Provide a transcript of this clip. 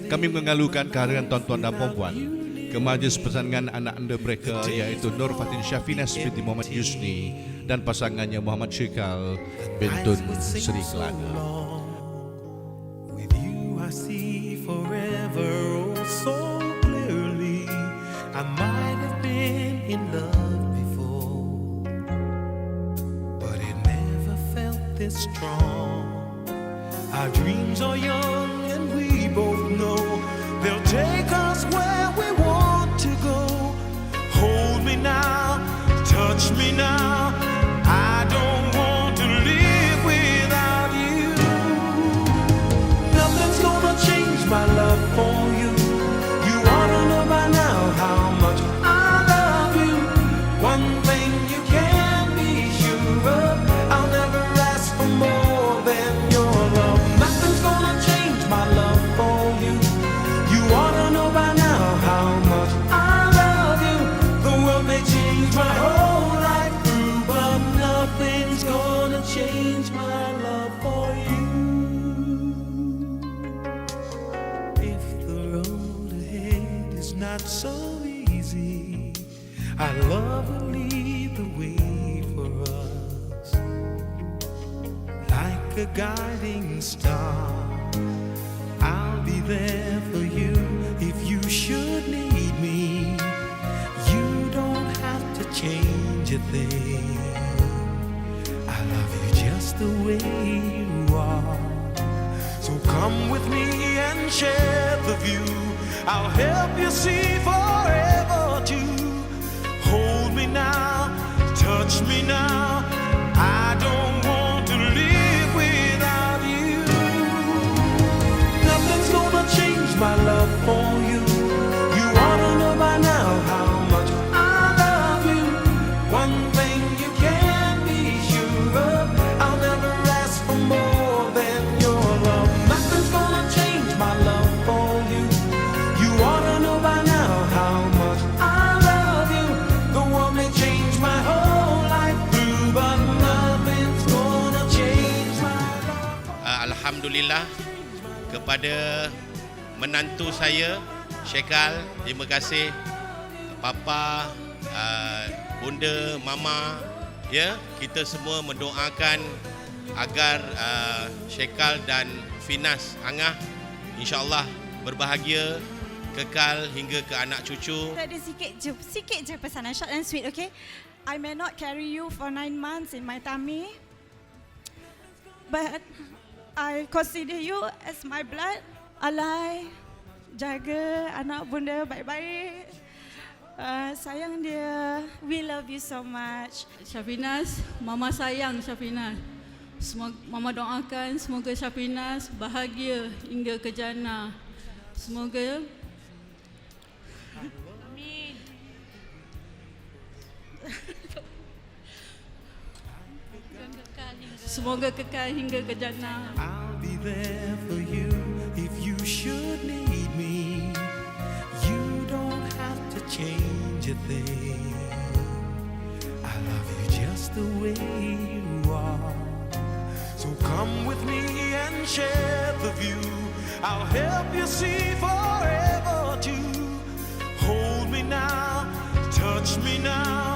Kami mengalukan kehadiran tuan-tuan dan puan ke majlis persanangan anak anda mereka iaitu Nur Fatin Shafinaz binti Muhammad Yusni dan pasangannya Muhammad Syikal bintun Sri Kelana. With you I see forever oh so clearly. I might have been in love before, but it never felt this strong. Our dreams are young and we both know they'll take us where we want to go. Hold me now, touch me now. I don't want to live without you. Nothing's gonna change my love for you. You ought to know by now how much I love you. One thing you can be sure of, I'll never ask for more than your love. Nothing's gonna change my love for you. You ought to know by now how much I love you. The world may change my whole life through, but nothing's gonna change my love for you. If the road ahead is not so easy, our love will lead the way for us. Like a guiding star, I'll be there for you if you should need me. You don't have to change a thing. I love you just the way you are. So come with me and share the view. I'll help you see forever too. Hold me now, touch me now. I don't want to live without you. Nothing's gonna change my love for you. You ought to know by now how much I love you. One thing you can be sure of, I'll never ask for more than your love. Nothing's gonna change my love for you. You ought to know by now how much I love you. The world may change my whole life through, but nothing's gonna change my love. Alhamdulillah kepada menantu saya Syekal, terima kasih papa, bunda, mama, ya, kita semua mendoakan agar Syekal dan Finas Angah insya-Allah berbahagia kekal hingga ke anak cucu. Ada sikit je pesanan, short and sweet, okay? I may not carry you for 9 months in my tummy, but I consider you as my blood. Alai, jaga anak bunda baik-baik. Sayang dia. We love you so much. Shafinaz, mama sayang Shafinaz. Mama doakan semoga Shafinaz bahagia hingga ke jannah. Semoga Amin. semoga kekal hingga ke jannah. I'll be there for you if you should need me. You don't have to change a thing. I love you just the way you are. So come with me and share the view. I'll help you see forever too. Hold me now, touch me now.